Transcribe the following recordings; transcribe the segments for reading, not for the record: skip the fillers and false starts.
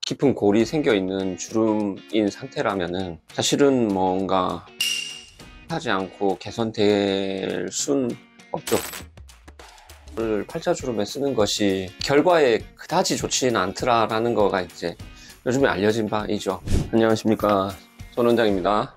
깊은 골이 생겨 있는 주름인 상태라면은 사실은 뭔가 하지 않고 개선될 순 없죠. 팔자주름에 쓰는 것이 결과에 그다지 좋지는 않더라라는 거가 이제 요즘에 알려진 바이죠. 안녕하십니까, 손 원장입니다.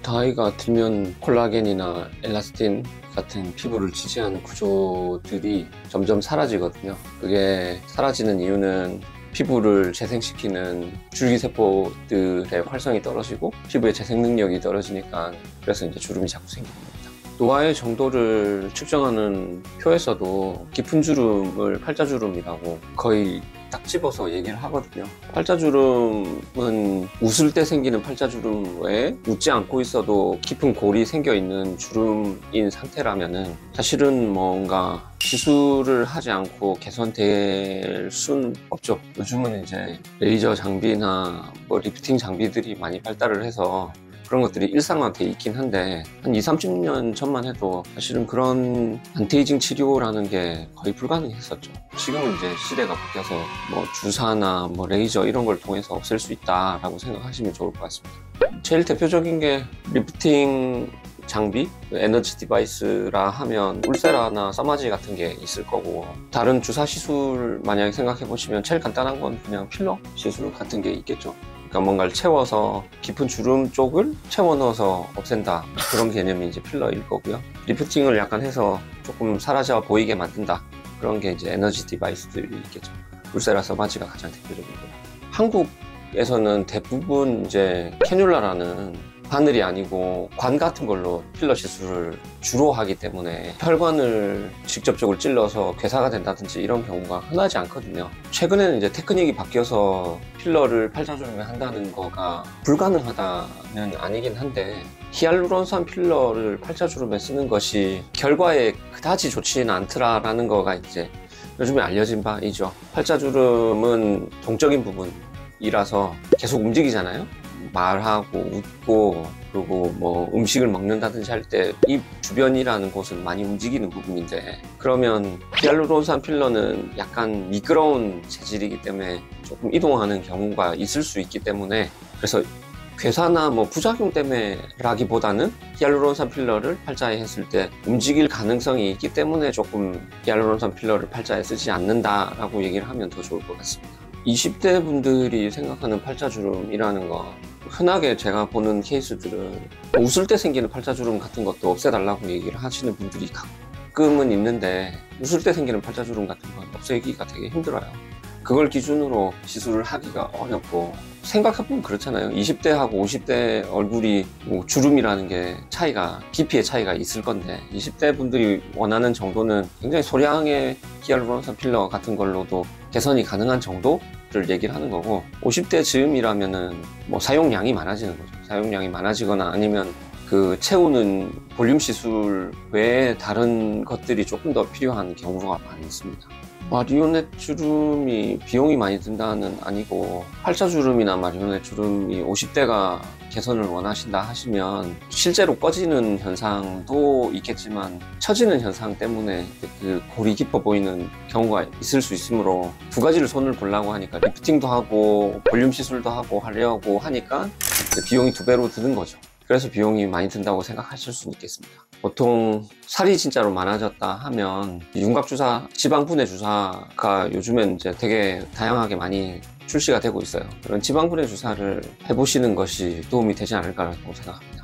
나이가 들면 콜라겐이나 엘라스틴 같은 피부를 지지하는 구조들이 점점 사라지거든요. 그게 사라지는 이유는 피부를 재생시키는 줄기세포들의 활성이 떨어지고 피부의 재생 능력이 떨어지니까, 그래서 이제 주름이 자꾸 생기는 겁니다. 노화의 정도를 측정하는 표에서도 깊은 주름을 팔자주름이라고 거의 딱 집어서 얘기를 하거든요. 팔자주름은 웃을 때 생기는 팔자주름 외에 웃지 않고 있어도 깊은 골이 생겨 있는 주름인 상태라면은 사실은 뭔가 시술을 하지 않고 개선될 순 없죠. 요즘은 이제 레이저 장비나 리프팅 장비들이 많이 발달을 해서 그런 것들이 일상화돼 있긴 한데, 한 20-30년 전만 해도 사실은 그런 안티에이징 치료라는 게 거의 불가능했었죠. 지금은 이제 시대가 바뀌어서 뭐 주사나 뭐 레이저 이런 걸 통해서 없앨 수 있다라고 생각하시면 좋을 것 같습니다. 제일 대표적인 게 리프팅 장비, 에너지 디바이스라 하면 울세라나 써마지 같은 게 있을 거고, 다른 주사 시술 만약에 생각해 보시면 제일 간단한 건 그냥 필러 시술 같은 게 있겠죠. 그러니까 뭔가를 채워서 깊은 주름 쪽을 채워 넣어서 없앤다, 그런 개념이 이제 필러일 거고요. 리프팅을 약간 해서 조금 사라져 보이게 만든다, 그런 게 이제 에너지 디바이스들이 있겠죠. 울세라, 써마지가 가장 대표적이고요. 한국에서는 대부분 이제 캐뉼라라는 바늘이 아니고 관 같은 걸로 필러 시술을 주로 하기 때문에 혈관을 직접적으로 찔러서 괴사가 된다든지 이런 경우가 흔하지 않거든요. 최근에는 이제 테크닉이 바뀌어서 필러를 팔자주름에 한다는 거가 불가능하다는 아니긴 한데, 히알루론산 필러를 팔자주름에 쓰는 것이 결과에 그다지 좋지는 않더라라는 거가 이제 요즘에 알려진 바이죠. 팔자주름은 동적인 부분이라서 계속 움직이잖아요. 말하고 웃고, 그리고 뭐 음식을 먹는다든지 할 때 입 주변이라는 곳은 많이 움직이는 부분인데, 그러면 히알루론산 필러는 약간 미끄러운 재질이기 때문에 조금 이동하는 경우가 있을 수 있기 때문에, 그래서 괴사나 뭐 부작용 때문에라기보다는 히알루론산 필러를 팔자에 했을 때 움직일 가능성이 있기 때문에 조금 히알루론산 필러를 팔자에 쓰지 않는다라고 얘기를 하면 더 좋을 것 같습니다. 20대 분들이 생각하는 팔자주름이라는 거, 흔하게 제가 보는 케이스들은 웃을 때 생기는 팔자주름 같은 것도 없애달라고 얘기를 하시는 분들이 가끔은 있는데, 웃을 때 생기는 팔자주름 같은 건 없애기가 되게 힘들어요. 그걸 기준으로 시술을 하기가 어렵고, 생각해보면 그렇잖아요. 20대하고 50대 얼굴이 뭐 주름이라는 게 깊이의 차이가 있을 건데, 20대 분들이 원하는 정도는 굉장히 소량의 히알루론산 필러 같은 걸로도 개선이 가능한 정도를 얘기를 하는 거고, 50대 즈음이라면은 뭐 사용량이 많아지는 거죠. 사용량이 많아지거나 아니면 그 채우는 볼륨 시술 외에 다른 것들이 조금 더 필요한 경우가 많습니다. 마리오넷 주름이 비용이 많이 든다는 아니고, 팔자주름이나 마리오넷 주름이 50대가 개선을 원하신다 하시면 실제로 꺼지는 현상도 있겠지만 처지는 현상 때문에 그 골이 깊어 보이는 경우가 있을 수 있으므로, 두 가지를 손을 보려고 하니까 리프팅도 하고 볼륨 시술도 하고 하려고 하니까 비용이 2배로 드는 거죠. 그래서 비용이 많이 든다고 생각하실 수 있겠습니다. 보통 살이 진짜로 많아졌다 하면 윤곽주사, 지방분해 주사가 요즘엔 이제 되게 다양하게 많이 출시가 되고 있어요. 그런 지방분해 주사를 해보시는 것이 도움이 되지 않을까라고 생각합니다.